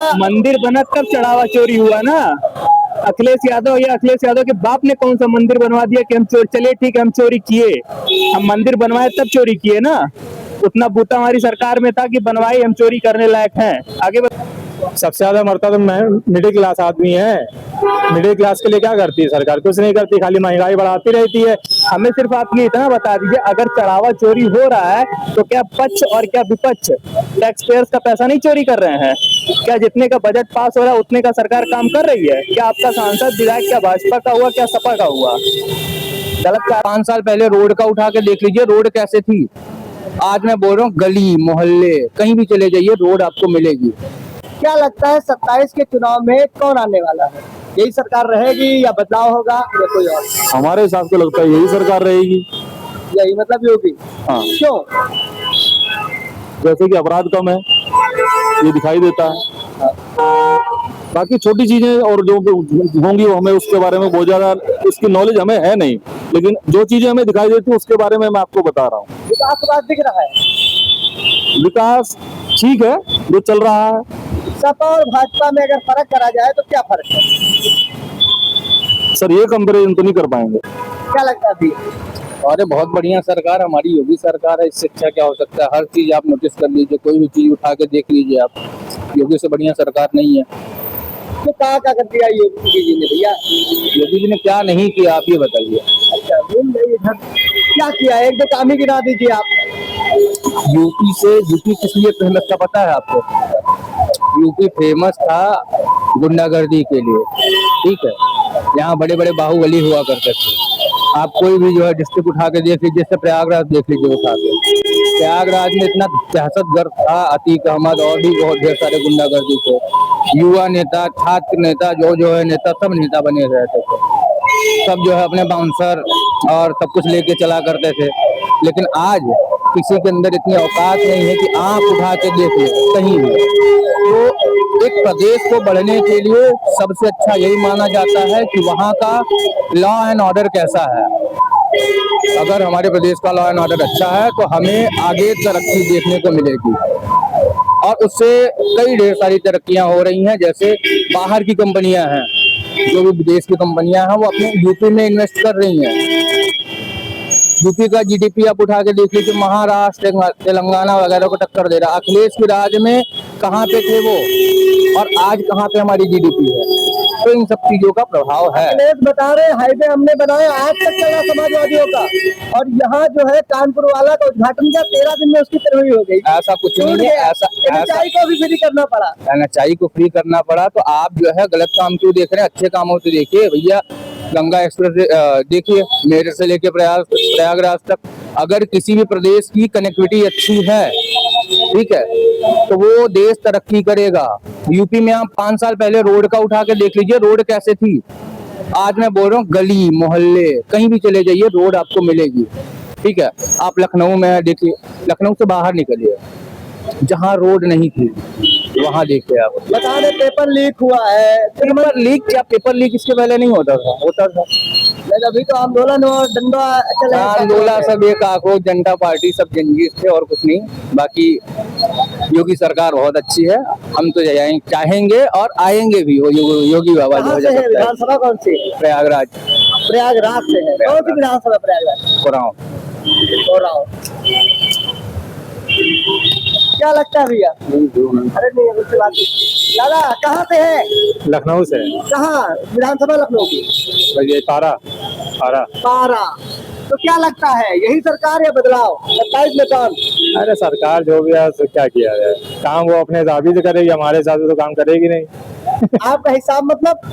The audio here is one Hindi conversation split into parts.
मंदिर बना तब चढ़ावा चोरी हुआ ना। अखिलेश यादव के बाप ने कौन सा मंदिर बनवा दिया कि हम चोर, चलिए ठीक है हम चोरी किए, हम मंदिर बनवाए तब चोरी किए ना। उतना बूता हमारी सरकार में था कि बनवाई, हम चोरी करने लायक हैं। आगे सबसे ज्यादा मरता तो मिडिल क्लास आदमी है। मिडिल क्लास के लिए क्या करती है सरकार? कुछ नहीं करती, खाली महंगाई बढ़ाती रहती है। हमें सिर्फ आप ये इतना बता दीजिए, अगर चढ़ावा चोरी हो रहा है तो क्या पक्ष और क्या विपक्ष टैक्स पेयर्स का पैसा नहीं चोरी कर रहे हैं? क्या जितने का बजट पास हो रहा है उतने का सरकार काम कर रही है? क्या आपका सांसद विधायक क्या भाजपा का हुआ, क्या सपा का हुआ? गलत। 5 साल पहले रोड का उठा के देख लीजिए, रोड कैसे थी। आज मैं बोल रहा हूँ, गली मोहल्ले कहीं भी चले जाइए रोड आपको मिलेगी। क्या लगता है 27 के चुनाव में कौन आने वाला है? यही सरकार रहेगी या बदलाव होगा या कोई और? हमारे हिसाब से लगता है यही सरकार रहेगी। यही मतलब योगी? हाँ। क्यों? जैसे कि अपराध कम है, ये दिखाई देता है। बाकी छोटी चीजें और जो होंगी वो हमें उसके बारे में बहुत ज्यादा इसकी नॉलेज हमें है नहीं, लेकिन जो चीजें हमें दिखाई देती है उसके बारे में मैं आपको बता रहा हूँ। विकास दिख रहा है? विकास ठीक है जो चल रहा है। सपा और भाजपा में अगर फर्क करा जाए तो क्या फर्क है? सर ये कंपैरिजन तो नहीं कर पाएंगे। क्या लगता है अभी? अरे बहुत बढ़िया सरकार हमारी योगी सरकार है, इससे अच्छा क्या हो सकता है। हर चीज आप नोटिस कर लीजिए, कोई भी चीज उठा के देख लीजिए आप, योगी से बढ़िया सरकार नहीं है। तो क्या कर दिया योगी जी ने भैया? योगी जी ने क्या नहीं किया आप ये बताइए। अच्छा क्या किया? एक दो काम ही गिना दीजिए आप। यूपी किस लिए फेमस था पता है आपको? यूपी फेमस था गुंडागर्दी के लिए, ठीक है। यहाँ बड़े बड़े बाहुबली हुआ करते थे। आप कोई भी जो है डिस्ट्रिक्ट उठा के देख लीजिए, जैसे प्रयागराज देख लीजिए उठा के, प्रयागराज में इतना दहशतगर्द था, अतीक अहमद और भी बहुत ढेर सारे गुंडागर्दी थे। युवा नेता, छात्र नेता, जो है नेता, सब नेता बने रहते थे। सब जो है अपने बाउंसर और सब कुछ लेके चला करते थे। लेकिन आज किसी के अंदर इतनी औकात नहीं है कि आंख उठा के देख ले कहीं भी। तो एक प्रदेश को बढ़ने के लिए सबसे अच्छा यही माना जाता है कि वहाँ का लॉ एंड ऑर्डर कैसा है। अगर हमारे प्रदेश का लॉ एंड ऑर्डर अच्छा है तो हमें आगे तरक्की देखने को मिलेगी, और उससे कई ढेर सारी तरक्कियां हो रही हैं। जैसे बाहर की कंपनियां हैं, जो भी विदेश की कंपनियां हैं वो अपने यूपी में इन्वेस्ट कर रही हैं। यूपी का जीडीपी आप उठा के देख लीजिए, महाराष्ट्र, तेलंगाना वगैरह को टक्कर दे रहा। अखिलेश के राज में कहाँ पे थे वो, और आज कहाँ पे हमारी जीडीपी है। तो इन सब चीजों का प्रभाव है। अखिलेश बता रहे हाईवे हमने बनाया, आज तक चला समाजवादियों का, और यहाँ जो है कानपुर वाला का उद्घाटन किया, 13 दिन में उसकी तरह हो गई। ऐसा कुछ नहीं है, ऐसा एनएचआई को भी फ्री करना पड़ा। एनएचआई को फ्री करना पड़ा तो आप जो है गलत काम क्यों देख रहे हैं? अच्छे कामों से देखिए भैया। गंगा एक्सप्रेस देखिए, मेरठ से लेके प्रयागराज तक। अगर किसी भी प्रदेश की कनेक्टिविटी अच्छी है, ठीक है, तो वो देश तरक्की करेगा। यूपी में आप 5 साल पहले रोड का उठा के देख लीजिए, रोड कैसे थी। आज मैं बोल रहा हूँ, गली मोहल्ले कहीं भी चले जाइए रोड आपको मिलेगी, ठीक है। आप लखनऊ में देखिए, लखनऊ से बाहर निकलिए, जहाँ रोड नहीं थी वहाँ देखिए आप। बता दे पेपर लीक हुआ है। पेपर लीक क्या? पेपर लीक इसके पहले नहीं होता था? होता था। अभी तो आंदोलन और डंडा चले। आंदोलन सब एक आक्रोश जनता पार्टी सब जंजीर थे और कुछ नहीं। बाकी योगी सरकार बहुत अच्छी है, हम तो चाहेंगे और आएंगे भी वो योगी बाबा जो है। विधानसभा कौन सी? प्रयागराज से है। कौन सी विधानसभा? प्रयागराज कोरांव। क्या लगता है भैया? अरे नहीं, उससे बात दादा कहाँ से है? लखनऊ से। कहाँ विधानसभा? लखनऊ की पारा। तो क्या लगता है यही सरकार या बदलाव 27 में कौन? अरे सरकार जो भी है क्या किया जाए, काम वो अपने हिसाब से करेगी, हमारे हिसाब से तो काम करेगी नहीं। आपका हिसाब मतलब?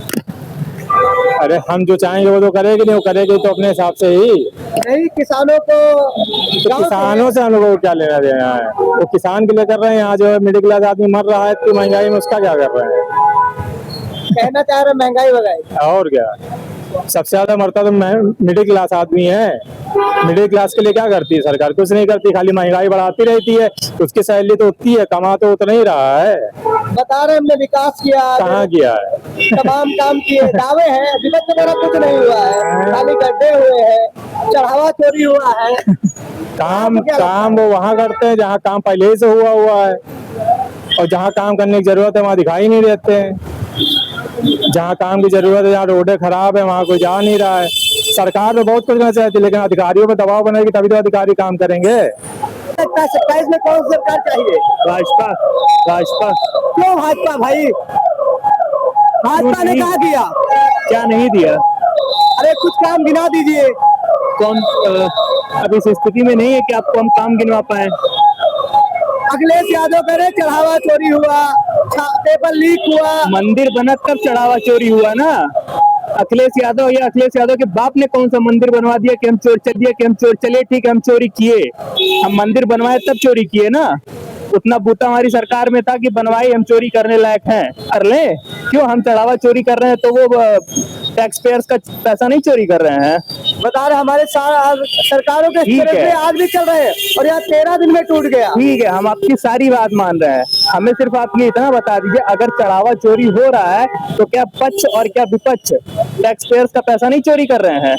अरे हम जो चाहेंगे वो तो करेगी नहीं, वो करेगी तो अपने हिसाब से ही। नहीं, किसानों को तो किसानों से हम लोगों को क्या लेना देना है? वो किसान के लिए कर रहे हैं। यहाँ जो है मिडिल क्लास आदमी मर रहा है इतनी महंगाई में, उसका क्या कर रहे हैं? कहना चाह रहे महंगाई वगाई। और क्या, सबसे ज्यादा मरता तो मिडिल क्लास आदमी है। मिडिल क्लास के लिए क्या करती है सरकार? कुछ नहीं करती, खाली महंगाई बढ़ाती रहती है। उसकी सैलरी तो उतनी है, कमा तो उतना ही रहा है। बता रहे हमने विकास किया, कहाँ किया है? तमाम काम किए, दावे हैं, विपक्ष वगैरह कुछ नहीं हुआ है, खाली गड्ढे हुए हैं, चढ़ावा चोरी हुआ है। काम वो वहाँ करते हैं जहाँ काम पहले से हुआ है। और जहाँ काम करने की जरूरत है वहाँ दिखाई नहीं देते हैं। जहाँ काम की जरूरत है, जहाँ रोडें खराब है, वहाँ कोई जा नहीं रहा है। सरकार तो बहुत कुछ करना चाहती है, लेकिन अधिकारियों पर दबाव बनाएगी तभी तो अधिकारी काम करेंगे। 27 में कौन सी सरकार चाहिए? भाजपा। भाजपा। क्यों भाजपा भाई? भाजपा ने क्या किया? क्या नहीं दिया? अरे कुछ काम गिना दीजिए। कौन अब इस स्थिति में नहीं है कि आपको हम काम गिनवा पाए। अखिलेश यादव करे चढ़ावा चोरी हुआ, पेपर लीक हुआ। मंदिर बना तब चढ़ावा चोरी हुआ ना। अखिलेश यादव या अखिलेश यादव के बाप ने कौन सा मंदिर बनवा दिया कि हम चोर चल दिया कि हम चोर चले ठीक है हम चोरी किए। हम मंदिर बनवाए तब चोरी किए ना। उतना बूता हमारी सरकार में था कि बनवाई हम चोरी करने लायक हैं। अरे क्यों हम चढ़ावा चोरी कर रहे हैं तो वो टैक्स पेयर्स का पैसा नहीं चोरी कर रहे हैं। बता रहे हमारे सरकारों के ठीक है। आज भी चल रहे हैं और यहाँ 13 दिन में टूट गया। ठीक है हम आपकी सारी बात मान रहे हैं। हमें सिर्फ आप ये इतना बता दीजिए अगर चढ़ावा चोरी हो रहा है तो क्या पक्ष और क्या विपक्ष टैक्स पेयर्स का पैसा नहीं चोरी कर रहे हैं?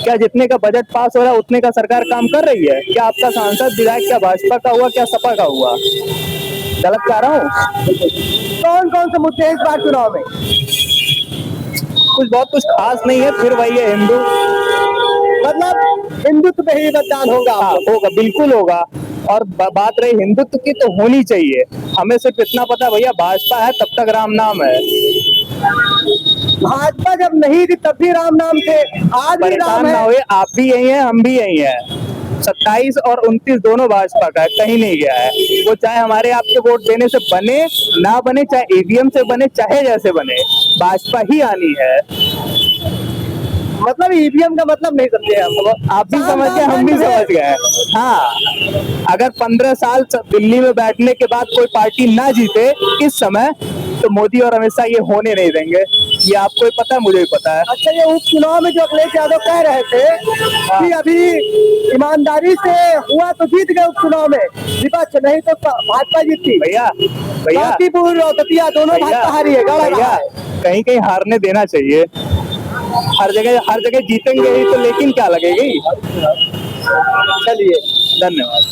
क्या जितने का बजट पास हो रहा है उतने का सरकार काम कर रही है? क्या आपका सांसद विधायक क्या भाजपा का हुआ क्या सपा का हुआ? गलत कह रहा हूँ? कौन कौन से मुद्दे हैं इस बार चुनाव में? कुछ बहुत कुछ खास नहीं है, फिर वही है हिंदू। मतलब हिंदुत्व पे ही मतदान होगा? हाँ होगा, बिल्कुल होगा। और बात रही हिंदुत्व की तो होनी चाहिए। हमें सिर्फ इतना पता है भैया भाजपा है तब तक राम नाम है। भाजपा जब नहीं थी तब भी राम नाम थे, आज भी राम परेशान है। ना हुए, आप भी यही हैं हम भी यही हैं। 27 और 29 दोनों भाजपा का है, कहीं नहीं गया है। वो चाहे हमारे आपके वोट देने से बने ना बने, चाहे ईवीएम से बने चाहे जैसे बने, भाजपा ही आनी है। मतलब ईवीएम का मतलब नहीं समझे हम। आप भी समझ गए हम भी समझ गए। हाँ अगर 15 साल दिल्ली में बैठने के बाद कोई पार्टी ना जीते इस समय तो मोदी और अमित शाह ये होने नहीं देंगे। ये आपको भी पता है मुझे भी पता है। अच्छा ये उपचुनाव में जो अखिलेश यादव कह रहे थे कि अभी ईमानदारी से हुआ तो जीत गए उपचुनाव में, विपक्ष नहीं तो भाजपा जीती। भैया भैया गाजीपुर और दतिया दोनों भाजपा हारी है। भैया कहीं कहीं हारने देना चाहिए। हर जगह जीतेंगे ही तो, लेकिन क्या लगेगी। चलिए धन्यवाद।